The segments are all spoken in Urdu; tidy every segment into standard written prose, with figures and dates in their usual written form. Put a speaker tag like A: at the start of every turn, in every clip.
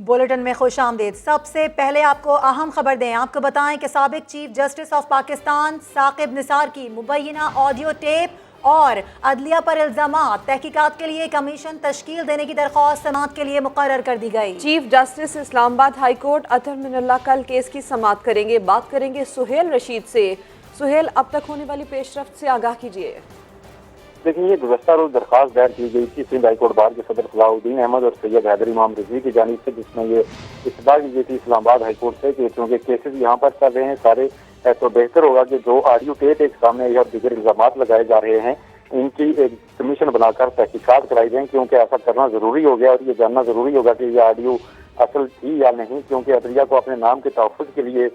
A: بلیٹن میں خوش آمدید۔ سب سے پہلے آپ کو اہم خبر دیں، آپ کو بتائیں کہ سابق chief justice of Pakistan Saqib Nisar کی مبینہ آڈیو ٹیپ اور عدلیہ پر الزامات، تحقیقات کے لیے کمیشن تشکیل دینے کی درخواست سماعت کے لیے مقرر کر دی گئی۔
B: چیف جسٹس اسلام آباد ہائی کورٹ اطہر من اللہ کل کیس کی سماعت کریں گے۔ بات کریں گے سہیل رشید سے۔ سہیل، اب تک ہونے والی پیش رفت سے آگاہ کیجیے۔
C: دیکھیں، یہ گزشتہ روز درخواست دائر کی گئی تھی سندھ ہائی کورٹ بار کے صدر صلاح الدین احمد اور سید حیدر امام رضوی کی جانب سے، جس میں یہ اتباع کی گئی تھی اسلام آباد ہائی کورٹ سے کہ چونکہ کیسز یہاں پر چل رہے ہیں سارے، تو بہتر ہوگا کہ جو آڈیو ٹیپ ایک سامنے آئی اور دیگر الزامات لگائے جا رہے ہیں ان کی ایک کمیشن بنا کر تحقیقات کرائی جائیں، کیونکہ ایسا کرنا ضروری ہو گیا اور یہ جاننا ضروری ہوگا کہ یہ آڈیو اصل تھی یا نہیں، کیونکہ عدلیہ کو اپنے نام کے تحفظ کے لیے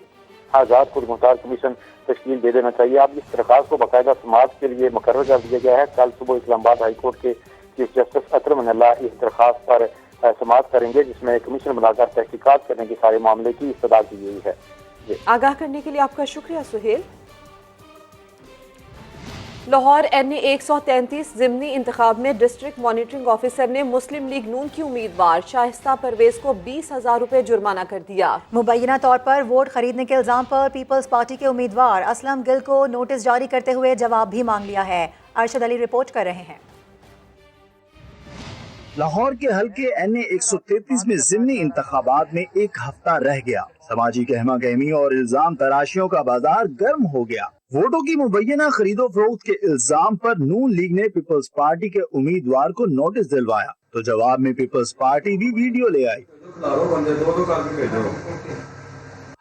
C: آزاد خود مختار کمیشن تشکیل دے دینا چاہیے۔ اب اس درخواست کو باقاعدہ سماعت کے لیے مقرر کر دیا گیا ہے۔ کل صبح اسلام آباد ہائی کورٹ کے چیف جسٹس اطہر من اللہ اس درخواست پر سماعت کریں گے، جس میں کمیشن بنا کر تحقیقات کرنے کے سارے معاملے کی استدعا کی گئی ہے۔
B: آگاہ کرنے کے لیے آپ کا شکریہ سہیل۔ لاہور این اے 133 ضمنی انتخاب میں ڈسٹرکٹ مانیٹرنگ آفیسر نے مسلم لیگ نون کی امیدوار شائستہ پرویز کو 20,000 روپے جرمانہ کر دیا۔
A: مبینہ طور پر ووٹ خریدنے کے الزام پر پیپلز پارٹی کے امیدوار اسلم گل کو نوٹس جاری کرتے ہوئے جواب بھی مانگ لیا ہے۔ ارشد علی رپورٹ کر رہے ہیں۔
D: لاہور کے حلقے این اے 133 میں ضمنی انتخابات میں ایک ہفتہ رہ گیا۔ سماجی گہما گہمی اور الزام تراشیوں کا بازار گرم ہو گیا۔ ووٹوں کی مبینہ خرید و فروخت کے الزام پر نون لیگ نے پیپلز پارٹی کے امیدوار کو نوٹس دلوایا تو جواب میں پیپلز پارٹی بھی ویڈیو لے آئی۔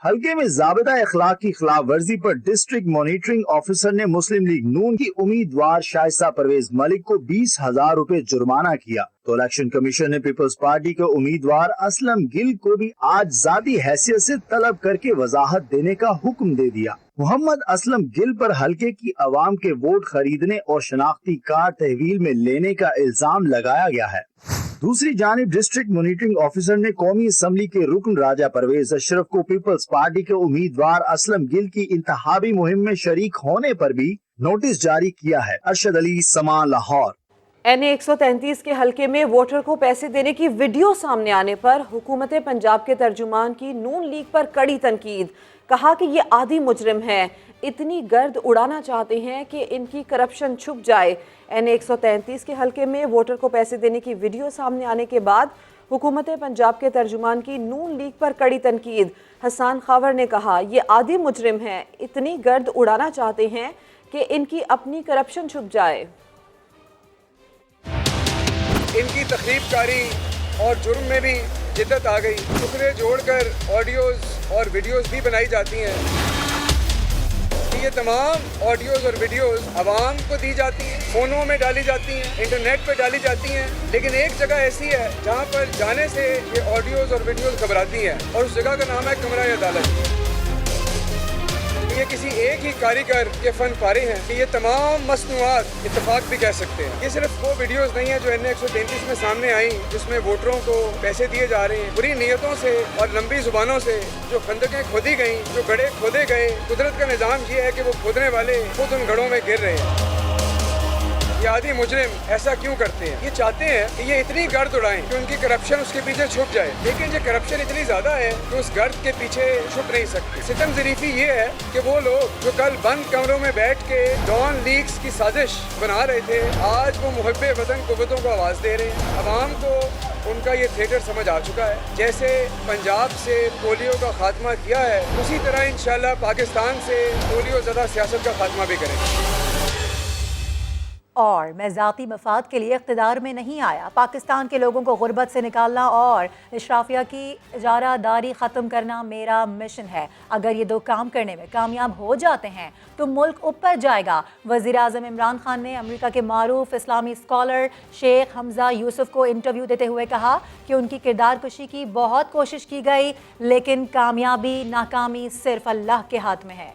D: حلقے میں ضابطہ اخلاق کی خلاف ورزی پر ڈسٹرکٹ مانیٹرنگ آفیسر نے مسلم لیگ نون کی امیدوار شائستہ پرویز ملک کو 20,000 روپے جرمانہ کیا تو الیکشن کمیشن نے پیپلز پارٹی کے امیدوار اسلم گل کو بھی آج ذاتی حیثیت سے طلب کر کے وضاحت دینے کا حکم دے دیا۔ محمد اسلم گل پر حلقے کی عوام کے ووٹ خریدنے اور شناختی کارڈ تحویل میں لینے کا الزام لگایا گیا ہے۔ دوسری جانب ڈسٹرکٹ مانیٹرنگ آفیسر نے قومی اسمبلی کے رکن راجہ پرویز اشرف کو پیپلز پارٹی کے امیدوار اسلم گل کی انتخابی مہم میں شریک ہونے پر بھی نوٹس جاری کیا ہے۔ ارشد علی، سما، لاہور۔
B: این اے 133 کے حلقے میں ووٹر کو پیسے دینے کی ویڈیو سامنے آنے پر حکومت پنجاب کے ترجمان کی نون لیگ پر کڑی تنقید۔ کہا کہ یہ عادی مجرم ہے، اتنی گرد اڑانا چاہتے ہیں کہ ان کی کرپشن چھپ جائے۔ این اے 133 کے حلقے میں ووٹر کو پیسے دینے کی ویڈیو سامنے آنے کے بعد حکومت پنجاب کے ترجمان کی نون لیگ پر کڑی تنقید۔ حسان خاور نے کہا یہ عادی مجرم ہے، اتنی گرد اڑانا چاہتے ہیں کہ ان کی اپنی کرپشن چھپ جائے۔
E: ان کی تخریب کاری اور جرم میں بھی جدت آ گئی، ٹکڑے جوڑ کر آڈیوز اور ویڈیوز بھی بنائی جاتی ہیں۔ یہ تمام آڈیوز اور ویڈیوز عوام کو دی جاتی ہیں، فونوں میں ڈالی جاتی ہیں، انٹرنیٹ پہ ڈالی جاتی ہیں، لیکن ایک جگہ ایسی ہے جہاں پر جانے سے یہ آڈیوز اور ویڈیوز گھبراتی ہیں، اور اس جگہ کا نام ہے کمرہ عدالت۔ یہ کسی ایک ہی کاریگر کے فن پارے ہیں کہ یہ تمام مصنوعات اتفاق بھی کہہ سکتے ہیں۔ یہ صرف وہ ویڈیوز نہیں ہیں جو این اے 133 میں سامنے آئیں جس میں ووٹروں کو پیسے دیے جا رہے ہیں، بری نیتوں سے اور لمبی زبانوں سے جو خندقیں کھودی گئیں، جو گڑھے کھودے گئے۔ قدرت کا نظام یہ ہے کہ وہ کھودنے والے خود ان گڑھوں میں گر رہے ہیں۔ یہ عادی مجرم ایسا کیوں کرتے ہیں؟ یہ چاہتے ہیں کہ یہ اتنی گرد اڑائیں کہ ان کی کرپشن اس کے پیچھے چھپ جائے، لیکن یہ کرپشن اتنی زیادہ ہے کہ اس گرد کے پیچھے چھپ نہیں سکتی۔ ستم ظریفی یہ ہے کہ وہ لوگ جو کل بند کمروں میں بیٹھ کے ڈان لیگز کی سازش بنا رہے تھے، آج وہ محب وطن قوتوں کو آواز دے رہے ہیں۔ عوام کو ان کا یہ تھیٹر سمجھ آ چکا ہے۔ جیسے پنجاب سے پولیو کا خاتمہ کیا ہے، اسی طرح انشاءاللہ پاکستان سے پولیو زدہ سیاست کا خاتمہ بھی کریں گے۔
A: اور میں ذاتی مفاد کے لیے اقتدار میں نہیں آیا، پاکستان کے لوگوں کو غربت سے نکالنا اور اشرافیہ کی اجارہ داری ختم کرنا میرا مشن ہے۔ اگر یہ دو کام کرنے میں کامیاب ہو جاتے ہیں تو ملک اوپر جائے گا۔ وزیر اعظم عمران خان نے امریکہ کے معروف اسلامی اسکالر شیخ حمزہ یوسف کو انٹرویو دیتے ہوئے کہا کہ ان کی کردار کشی کی بہت کوشش کی گئی، لیکن کامیابی ناکامی صرف اللہ کے ہاتھ میں ہے۔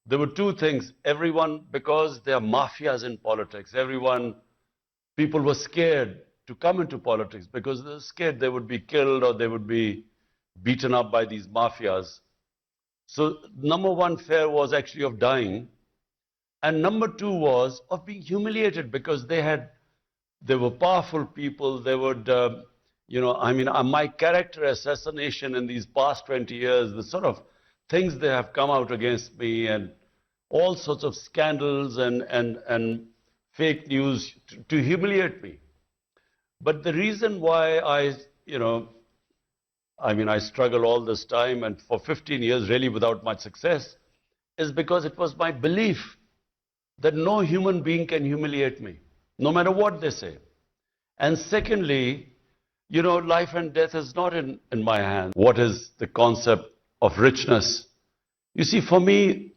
F: There were two things. Everyone, because there are mafias in politics, people were scared to come into politics because they were scared they would be killed or they would be beaten up by these mafias. So number one fear was actually of dying, and number two was of being humiliated because they had they were powerful people. They would, my character assassination in these past 20 years, the sort of things they have come out against me, and all sorts of scandals and fake news to humiliate me. But the reason why I struggle all this time and for 15 years really without much success is because it was my belief that no human being can humiliate me, no matter what they say. And secondly, life and death is not in my hands. What is the concept of richness? You see, for me,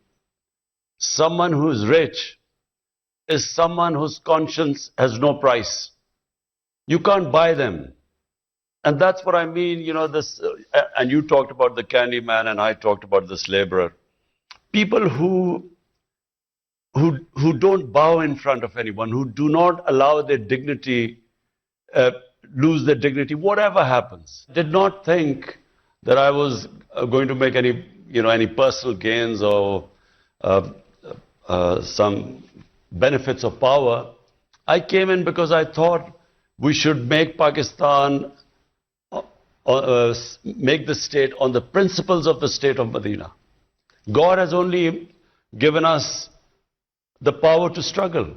F: someone who is rich is someone whose conscience has no price. You can't buy them. And that's what I mean, and you talked about the candy man and I talked about this laborer. People who don't bow in front of anyone, who do not allow their dignity, lose their dignity, whatever happens. Did not think that I was going to make any personal gains or some benefits of power. I came in because I thought we should make Pakistan, make the state on the principles of the state of Medina. God has only given us the power to struggle.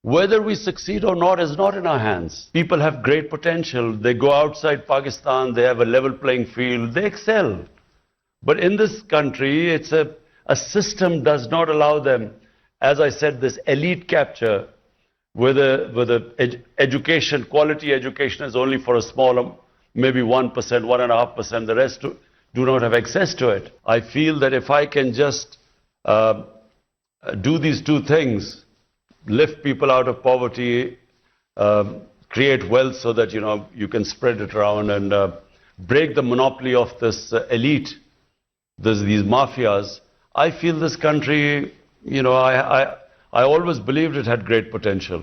F: Whether we succeed or not is not in our hands. People have great potential. They go outside Pakistan, they have a level playing field, they excel. But in this country, it's a system does not allow them, as I said, this elite capture, where the education, quality education is only for a small, maybe 1%, 1.5%, the rest do not have access to it. I feel that if I can just do these two things, lift people out of poverty, create wealth so that, you can spread it around and break the monopoly of this elite, these mafias, I feel this country, I always believed it had great potential.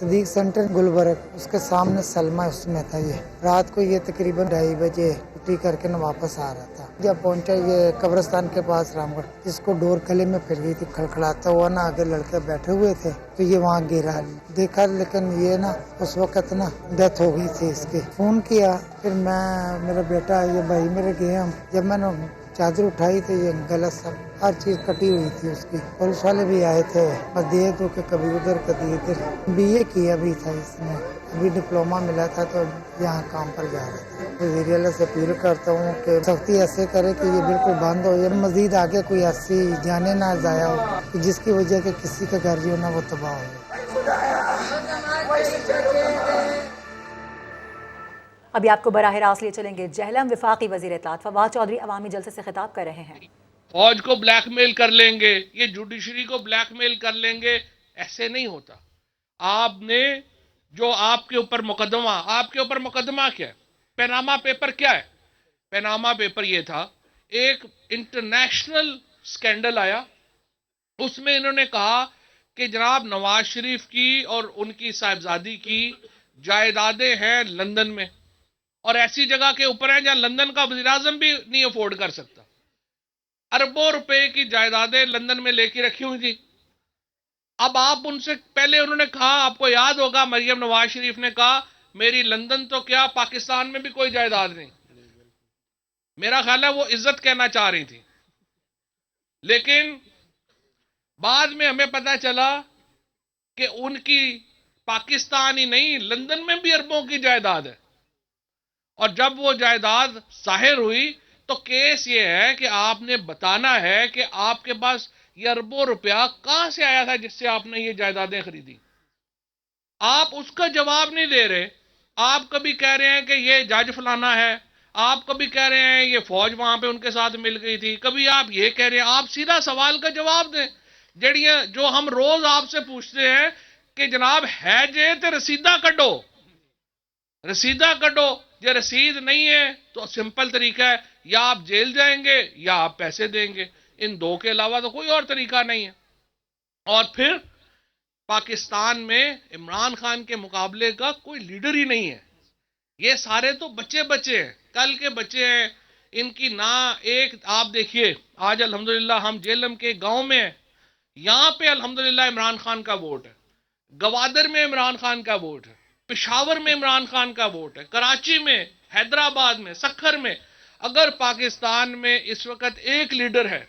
G: Siddique centre Gulberg, اس کے سامنے سلمہ اس میں تھا. یہ رات کو یہ تقریباً 2:30 بجے چھٹی کر کے واپس آ رہا تھا. جب پہنچا یہ قبرستان کے پاس رام گڑھ، جس کو ڈور گلے میں پھر گئی تھی، کھڑکھڑاتا ہوا نا، آگے لڑکے بیٹھے ہوئے تھے تو یہ وہاں گرا دیکھا، لیکن یہ نا اس وقت نا ڈیتھ ہو گئی تھی اس کی. فون کیا، پھر میں میرا بیٹا یہ بھائی میرے گئے ہم، جب میں نے چادر اٹھائی تو یہ غلط سب ہر چیز کٹی ہوئی تھی اس کی. پولیس والے بھی آئے تھے، بس دے دو کہ کبھی ادھر کبھی ادھر. BA کیا بھی تھا اس نے، ابھی ڈپلوما ملا تھا تو یہاں کام پر جا رہا تھا. وزیر اعلیٰ سے اپیل کرتا ہوں کہ سختی ایسے کرے کہ یہ بالکل بند ہو جائے، مزید آگے کوئی ایسی جانیں نہ ضائع ہو کہ جس کی وجہ کہ کسی کا گھر جو ہے نا وہ تباہ ہو جائے.
A: ابھی آپ کو براہ راست لے چلیں گے جہلم. وفاقی وزیر اطلاعات فواد چودھری عوامی جلسے سے خطاب کر رہے ہیں.
H: فوج کو بلیک میل کر لیں گے، یہ جوڈیشری کو بلیک میل کر لیں گے، ایسے نہیں ہوتا. آپ نے جو آپ کے اوپر مقدمہ کیا ہے؟ پیناما پیپر کیا ہے؟ پیناما پیپر یہ تھا، ایک انٹرنیشنل سکینڈل آیا، اس میں انہوں نے کہا کہ جناب نواز شریف کی اور ان کی صاحبزادی کی جائیدادیں ہیں لندن میں، اور ایسی جگہ کے اوپر ہیں جہاں لندن کا وزیر اعظم بھی نہیں افورڈ کر سکتا. اربوں روپے کی جائیدادیں لندن میں لے کے رکھی ہوئی تھی. اب آپ ان سے پہلے انہوں نے کہا، آپ کو یاد ہوگا مریم نواز شریف نے کہا میری لندن تو کیا پاکستان میں بھی کوئی جائیداد نہیں. میرا خیال ہے وہ عزت کہنا چاہ رہی تھی، لیکن بعد میں ہمیں پتہ چلا کہ ان کی پاکستان ہی نہیں لندن میں بھی اربوں کی جائیداد ہے. اور جب وہ جائیداد ظاہر ہوئی تو کیس یہ ہے کہ آپ نے بتانا ہے کہ آپ کے پاس یہ اربوں روپیہ کہاں سے آیا تھا جس سے آپ نے یہ جائیدادیں خریدی. آپ اس کا جواب نہیں دے رہے. آپ کبھی کہہ رہے ہیں کہ یہ جج فلانا ہے، آپ کبھی کہہ رہے ہیں یہ فوج وہاں پہ ان کے ساتھ مل گئی تھی، کبھی آپ یہ کہہ رہے ہیں. آپ سیدھا سوال کا جواب دیں، جڑیاں جو ہم روز آپ سے پوچھتے ہیں کہ جناب ہے جے تے رسیدہ کڈو، رسیدہ کڈو. یہ رسید نہیں ہے تو سمپل طریقہ ہے، یا آپ جیل جائیں گے یا آپ پیسے دیں گے. ان دو کے علاوہ تو کوئی اور طریقہ نہیں ہے. اور پھر پاکستان میں عمران خان کے مقابلے کا کوئی لیڈر ہی نہیں ہے. یہ سارے تو بچے ہیں، کل کے بچے ہیں. ان کی نہ ایک آپ دیکھیے، آج الحمدللہ ہم جیلم کے گاؤں میں ہیں، یہاں پہ الحمدللہ عمران خان کا ووٹ ہے. گوادر میں عمران خان کا ووٹ ہے، پشاور میں عمران خان کا ووٹ ہے، کراچی میں، حیدرآباد میں، سکھر میں. اگر پاکستان میں اس وقت ایک لیڈر ہے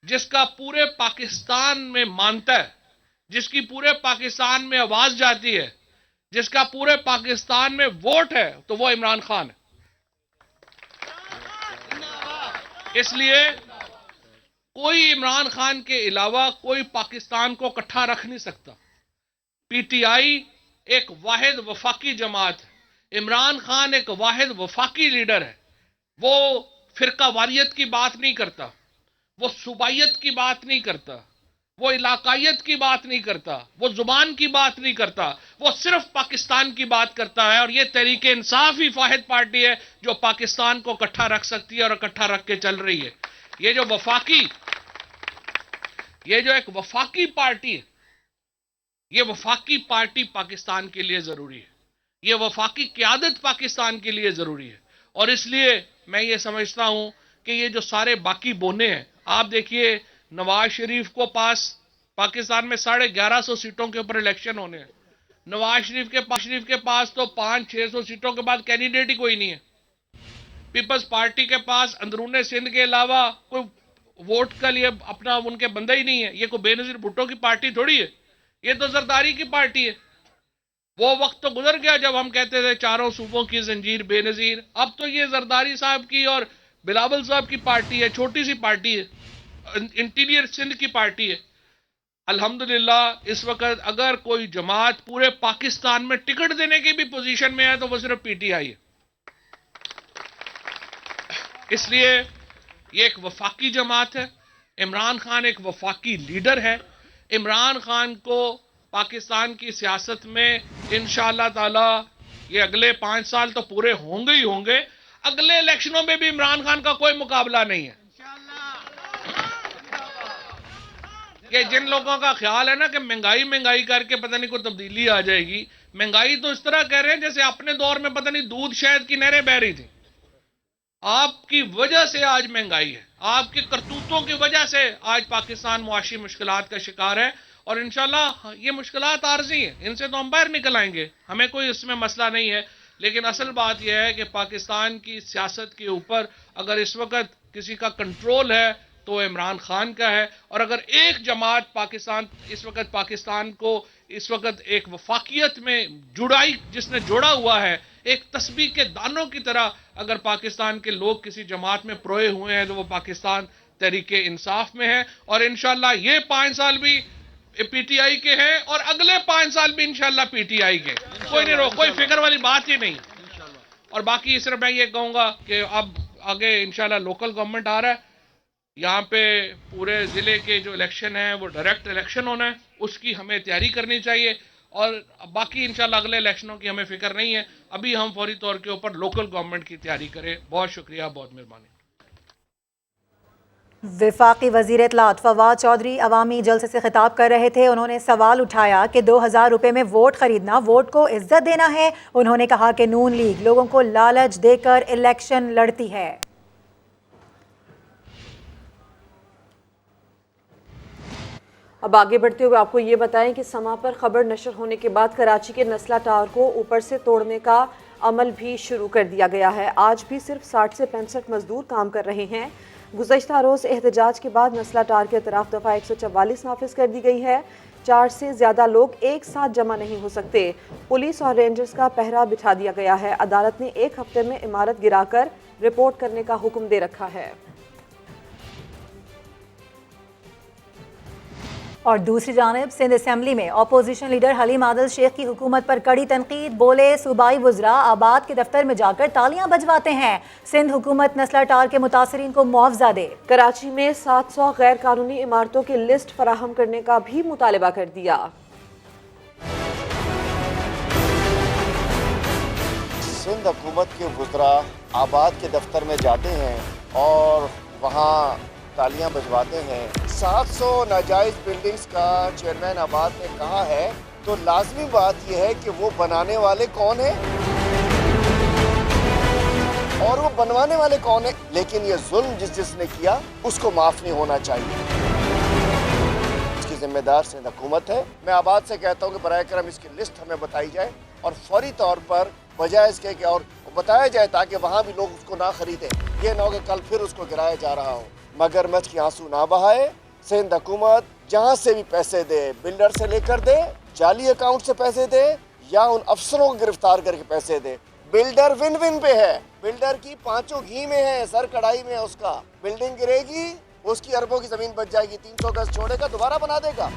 H: جس کا پورے پاکستان میں مانتا ہے، جس کی پورے پاکستان میں آواز جاتی ہے، جس کا پورے پاکستان میں ووٹ ہے، تو وہ عمران خان ہے. اس لیے کوئی عمران خان کے علاوہ کوئی پاکستان کو اکٹھا رکھ نہیں سکتا. پی ٹی آئی ایک واحد وفاقی جماعت ہے، عمران خان ایک واحد وفاقی لیڈر ہے. وہ فرقہ واریت کی بات نہیں کرتا، وہ صوبائیت کی بات نہیں کرتا، وہ علاقائیت کی بات نہیں کرتا، وہ زبان کی بات نہیں کرتا، وہ صرف پاکستان کی بات کرتا ہے. اور یہ تحریک انصاف ہی واحد پارٹی ہے جو پاکستان کو اکٹھا رکھ سکتی ہے اور اکٹھا رکھ کے چل رہی ہے. یہ جو ایک وفاقی پارٹی ہے، یہ وفاقی پارٹی پاکستان کے لیے ضروری ہے، یہ وفاقی قیادت پاکستان کے لیے ضروری ہے. اور اس لیے میں یہ سمجھتا ہوں کہ یہ جو سارے باقی بونے ہیں، آپ دیکھیے نواز شریف کو پاس پاکستان میں 1150 سیٹوں کے اوپر الیکشن ہونے ہیں. نواز شریف کے پاس تو 500-600 سیٹوں کے بعد کینڈیڈیٹ ہی کوئی نہیں ہے. پیپلز پارٹی کے پاس اندرون سندھ کے علاوہ کوئی ووٹ کا لیے اپنا ان کے بندہ ہی نہیں ہے. یہ کوئی بے نظیر بھٹو کی پارٹی تھوڑی ہے، یہ تو زرداری کی پارٹی ہے. وہ وقت تو گزر گیا جب ہم کہتے تھے چاروں صوبوں کی زنجیر بے نظیر. اب تو یہ زرداری صاحب کی اور بلاول صاحب کی پارٹی ہے، چھوٹی سی پارٹی ہے، انٹیریئر سندھ کی پارٹی ہے. الحمدللہ اس وقت اگر کوئی جماعت پورے پاکستان میں ٹکٹ دینے کی بھی پوزیشن میں ہے تو وہ صرف پی ٹی آئی ہے. اس لیے یہ ایک وفاقی جماعت ہے. عمران خان ایک وفاقی لیڈر ہے. عمران خان کو پاکستان کی سیاست میں انشاءاللہ تعالی یہ اگلے 5 سال تو پورے ہوں گے ہی ہوں گے. اگلے الیکشنوں میں بھی عمران خان کا کوئی مقابلہ نہیں ہے. کہ جن لوگوں کا خیال ہے نا کہ مہنگائی کر کے پتہ نہیں کوئی تبدیلی آ جائے گی، مہنگائی تو اس طرح کہہ رہے ہیں جیسے اپنے دور میں پتہ نہیں دودھ شہد کی نہریں بہہ رہی تھیں. آپ کی وجہ سے آج مہنگائی ہے، آپ کے کرتوتوں کی وجہ سے آج پاکستان معاشی مشکلات کا شکار ہے، اور انشاءاللہ یہ مشکلات عارضی ہیں، ان سے تو ہم باہر نکل آئیں گے، ہمیں کوئی اس میں مسئلہ نہیں ہے. لیکن اصل بات یہ ہے کہ پاکستان کی سیاست کے اوپر اگر اس وقت کسی کا کنٹرول ہے تو عمران خان کا ہے، اور اگر ایک جماعت پاکستان کو اس وقت ایک وفاقیت میں جس نے جوڑا ہوا ہے، ایک تسبیح کے دانوں کی طرح اگر پاکستان کے لوگ کسی جماعت میں پروئے ہوئے ہیں تو وہ پاکستان تحریک انصاف میں ہے، اور انشاءاللہ یہ 5 سال بھی پی ٹی آئی کے ہیں اور اگلے 5 سال بھی انشاءاللہ پی ٹی آئی کے. کوئی فکر والی بات ہی نہیں. اور باقی صرف میں یہ کہوں گا کہ اب آگے انشاءاللہ لوکل گورنمنٹ آ رہا ہے، یہاں پہ پورے ضلع کے جو الیکشن ہیں وہ ڈائریکٹ الیکشن ہونا ہے، اس کی ہمیں تیاری کرنی چاہیے، اور باقی انشاءاللہ اگلے الیکشنوں کی ہمیں فکر نہیں ہے. ابھی ہم فوری طور کے اوپر لوکل گورنمنٹ کی تیاری کریں. بہت شکریہ، بہت مہربانی.
A: وفاقی وزیر اطلاعات فواد چودھری عوامی جلسے سے خطاب کر رہے تھے. انہوں نے سوال اٹھایا کہ 2000 روپے میں ووٹ خریدنا ووٹ کو عزت دینا ہے. انہوں نے کہا کہ نون لیگ لوگوں کو لالچ دے کر الیکشن لڑتی ہے.
B: اب آگے بڑھتے ہوئے آپ کو یہ بتائیں کہ سما پر خبر نشر ہونے کے بعد کراچی کے نسلہ ٹاور کو اوپر سے توڑنے کا عمل بھی شروع کر دیا گیا ہے. آج بھی صرف 60 سے 65 مزدور کام کر رہے ہیں. گزشتہ روز احتجاج کے بعد نسلہ ٹاور کے اطراف دفعہ 144 نافذ کر دی گئی ہے. 4 سے زیادہ لوگ ایک ساتھ جمع نہیں ہو سکتے. پولیس اور رینجرز کا پہرا بٹھا دیا گیا ہے. عدالت نے 1 ہفتے میں عمارت گرا کر رپورٹ کرنے کا حکم دے رکھا ہے.
A: اور دوسری جانب سندھ اسمبلی میں اپوزیشن لیڈر حلیم عادل شیخ کی حکومت پر کڑی تنقید. بولے صوبائی وزراء آباد کے دفتر میں جا کر تالیاں بجواتے ہیں. سندھ حکومت نسلہ ٹار کے متاثرین کو معاوضہ دے.
B: کراچی میں 700 غیر قانونی عمارتوں کی لسٹ فراہم کرنے کا بھی مطالبہ کر دیا.
I: سندھ حکومت کے وزراء آباد کے دفتر میں جاتے ہیں اور وہاں تالیاں بجواتے ہیں. 700 ناجائز بلڈنگز کا چیئرمین آباد نے کہا ہے تو لازمی بات یہ ہے کہ وہ بنانے والے کون ہیں اور وہ بنوانے والے کون ہیں. لیکن یہ ظلم جس نے کیا اس کو معاف نہیں ہونا چاہیے. اس کی ذمہ دار سندھ حکومت ہے. میں آباد سے کہتا ہوں کہ براہ کرم اس کی لسٹ ہمیں بتائی جائے اور فوری طور پر بجائے اس کے کہ اور بتایا جائے تاکہ وہاں بھی لوگ اس کو نہ خریدیں. یہ نہ ہو کہ کل پھر اس کو گرایا جا رہا ہو. مگر مچھ کے آنسو نہ بہائے. سندھ حکومت جہاں سے بھی پیسے دے، بلڈر سے لے کر دے، جعلی اکاؤنٹ سے پیسے دے یا ان افسروں کو گرفتار کر کے پیسے دے. بلڈر ون ون پہ ہے. بلڈر کی 5 گھی میں ہے، سر کڑائی میں ہے اس کا. بلڈنگ گرے گی، اس کی اربوں کی زمین بچ جائے گی. 300 گز چھوڑے گا، دوبارہ بنا دے گا.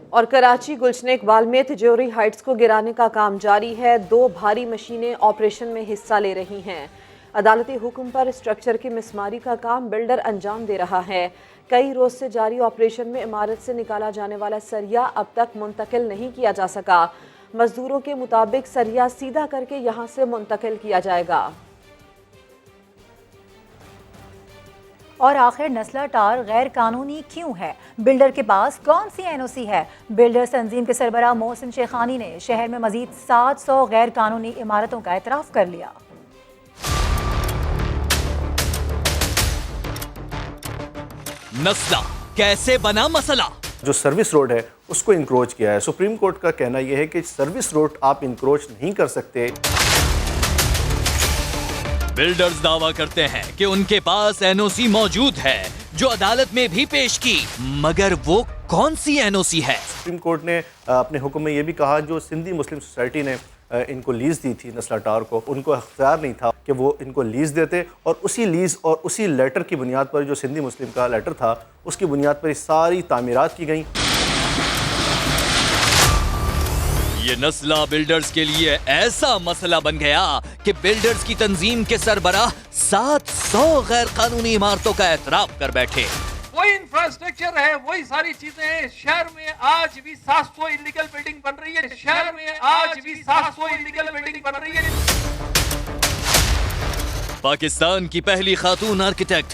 B: اور کراچی گلشن اقبال میں تجوری ہائٹس کو گرانے کا کام جاری ہے. 2 بھاری مشینیں آپریشن میں حصہ لے رہی ہیں. عدالتی حکم پر اسٹرکچر کی مسماری کا کام بلڈر انجام دے رہا ہے. کئی روز سے جاری آپریشن میں عمارت سے نکالا جانے والا سریا اب تک منتقل نہیں کیا جا سکا. مزدوروں کے مطابق سریا سیدھا کر کے یہاں سے منتقل کیا جائے گا.
A: اور آخر نسلہ ٹار غیر قانونی کیوں ہے؟ بلڈر کے پاس کون سی این او سی ہے؟ بلڈر تنظیم کے سربراہ محسن شیخانی نے شہر میں مزید 700 غیر قانونی عمارتوں کا اعتراف کر لیا.
J: نسلہ کیسے بنا مسئلہ؟
K: جو سروس روڈ ہے اس کو انکروچ کیا ہے. سپریم کورٹ کا کہنا یہ ہے کہ سروس روڈ آپ انکروچ نہیں کر سکتے.
J: بلڈرز دعویٰ کرتے ہیں کہ ان کے پاس این او سی موجود ہے جو عدالت میں بھی پیش کی، مگر وہ کون سی این او سی ہے؟
K: سپریم کورٹ نے اپنے حکم میں یہ بھی کہا جو سندھی مسلم سوسائٹی نے ان کو لیز دی تھی نسلہ ٹار کو، ان کو اختیار نہیں تھا کہ وہ ان کو لیز دیتے، اور اسی لیز اور اسی لیٹر کی بنیاد پر جو سندھی مسلم کا لیٹر تھا اس کی بنیاد پر ساری تعمیرات کی گئیں.
J: یہ نسلہ بلڈرز کے لیے ایسا مسئلہ بن گیا کہ بلڈرز کی تنظیم کے سربراہ 700 غیر قانونی عمارتوں کا اعتراف کر بیٹھے.
L: وہی انفراسٹرکچر ہے، وہی ساری چیزیں ہیں. شہر میں آج بھی 700 انلیگل بلڈنگ بن رہی ہے. شہر میں آج بھی 700 انلیگل بلڈنگ بن رہی ہے.
J: پاکستان کی پہلی خاتون آرکیٹیکٹ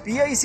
D: PIC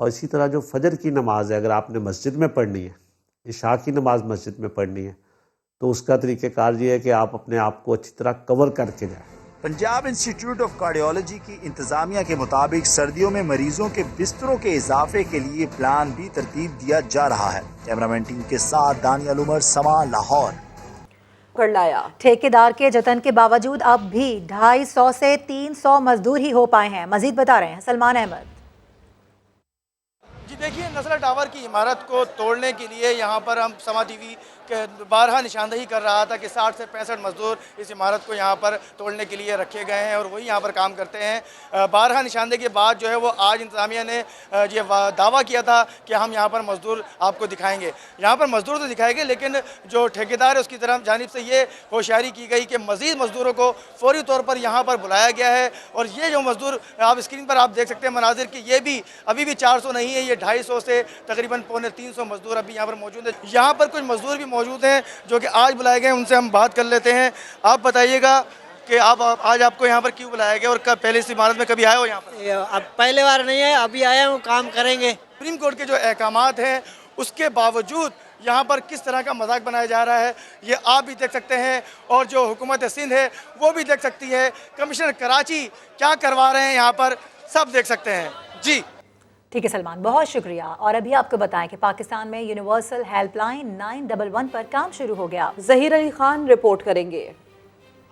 M: اور اسی طرح جو فجر کی نماز ہے اگر آپ نے مسجد میں پڑھنی ہے، عشاء کی نماز مسجد میں پڑھنی ہے، تو اس کا طریقہ کار یہ ہے کہ آپ اپنے آپ کو اچھی طرح کور کر کے جائیں۔
D: پنجاب انسٹیٹیوٹ آف کارڈیالوجی کی انتظامیہ کے مطابق سردیوں میں مریضوں کے بستروں کے اضافے کے لیے پلان بھی ترتیب دیا جا رہا ہے۔ کیمرامین ٹیم کے ساتھ دانیال عمر، سما، لاہور۔
B: کرلایا
A: ٹھیکیدار کے جتن کے باوجود اب بھی 250 سے 300 مزدور ہی ہو پائے ہیں۔ مزید بتا رہے ہیں سلمان احمد۔
C: جی دیکھیے، نزلہ ٹاور کی عمارت کو توڑنے کے لیے یہاں پر ہم سما ٹی وی بارہا نشاندہی کر رہا تھا کہ 60 سے 65 مزدور اس عمارت کو یہاں پر توڑنے کے لیے رکھے گئے ہیں اور وہی یہاں پر کام کرتے ہیں۔ بارہا نشاندہی کے بعد جو ہے وہ آج انتظامیہ نے یہ دعویٰ کیا تھا کہ ہم یہاں پر مزدور آپ کو دکھائیں گے۔ یہاں پر مزدور تو دکھائیں گے، لیکن جو ٹھیکیدار ہے اس کی طرف جانب سے یہ ہوشیاری کی گئی کہ مزید مزدوروں کو فوری طور پر یہاں پر بلایا گیا ہے۔ اور یہ جو مزدور آپ اسکرین پر آپ دیکھ سکتے ہیں مناظر کہ یہ بھی ابھی بھی 400 نہیں ہے، یہ 250 سے تقریباً 250 مزدور ابھی یہاں پر موجود ہیں۔ یہاں پر کچھ مزدور بھی موجود ہیں جو کہ آج بلائے گئے، ان سے ہم بات کر لیتے ہیں۔ آپ بتائیے گا کہ آج آپ کو یہاں پر کیوں بلایا گیا اور پہلے اس عمارت میں کبھی آئے ہو یہاں پر؟
N: اب پہلے بار نہیں ہے، ابھی آیا ہوں، کام کریں گے۔
C: سپریم کورٹ کے جو احکامات ہیں اس کے باوجود یہاں پر کس طرح کا مذاق بنایا جا رہا ہے یہ آپ بھی دیکھ سکتے ہیں، اور جو حکومت سندھ ہے وہ بھی دیکھ سکتی ہے۔ کمشنر کراچی کیا کروا رہے ہیں یہاں پر سب دیکھ سکتے ہیں۔ جی
A: ٹھیک ہے سلمان، بہت شکریہ۔ اور ابھی آپ کو بتائیں کہ پاکستان میں یونیورسل ہیلپ لائن 911 پر کام شروع ہو گیا۔
B: ظہیر علی خان رپورٹ کریں گے۔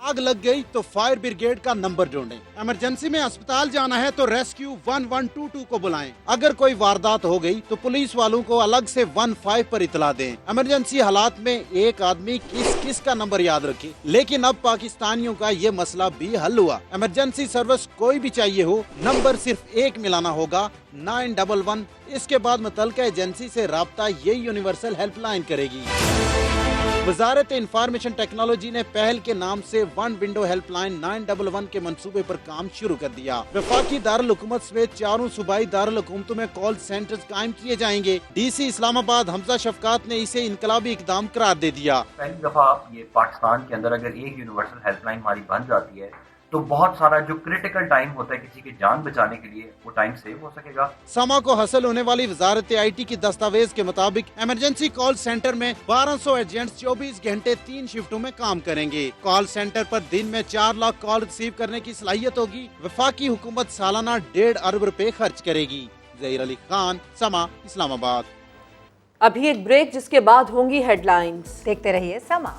O: آگ لگ گئی تو فائر بریگیڈ کا نمبر ڈھونڈیں، ایمرجنسی میں اسپتال جانا ہے تو ریسکیو 1122 کو بلائیں، اگر کوئی واردات ہو گئی تو پولیس والوں کو الگ سے 15 پر اطلاع دیں۔ ایمرجنسی حالات میں ایک آدمی کس کا نمبر یاد رکھے، لیکن اب پاکستانیوں کا یہ مسئلہ بھی حل ہوا۔ ایمرجنسی سروس کوئی بھی چاہیے ہو، نمبر صرف ایک ملانا ہوگا، 911۔ اس کے بعد متعلقہ ایجنسی سے رابطہ یہ یونیورسل ہیلپ لائن کرے گی۔ وزارت انفارمیشن ٹیکنالوجی نے پہل کے نام سے 1 ونڈو ہیلپ لائن 911 کے منصوبے پر کام شروع کر دیا۔ وفاقی دارالحکومت سمیت 4 صوبائی دارالحکومتوں میں کال سینٹرز قائم کیے جائیں گے۔ ڈی سی اسلام آباد حمزہ شفقات نے اسے انقلابی اقدام قرار دے دیا۔
P: پہلی دفعہ یہ پاکستان کے اندر اگر ایک یونیورسل ہیلپ لائن ہماری بن جاتی ہے تو بہت سارا جو کریٹیکل ٹائم ہوتا ہے کسی کی جان بچانے کے لیے وہ ٹائم سیو ہو سکے گا۔
O: سما کو حاصل ہونے والی وزارت آئی ٹی کی دستاویز کے مطابق ایمرجنسی کال سینٹر میں 1200 ایجنٹس 24 گھنٹے 3 شفٹوں میں کام کریں گے۔ کال سینٹر پر دن میں 4 لاکھ کال ریسیو کرنے کی صلاحیت ہوگی۔ وفاقی حکومت سالانہ 1.5 ارب روپے خرچ کرے گی۔ ظہیر علی خان، سما، اسلام آباد۔
B: ابھی ایک بریک جس کے بعد ہوں گی ہیڈ لائنز۔
A: دیکھتے رہیے سما۔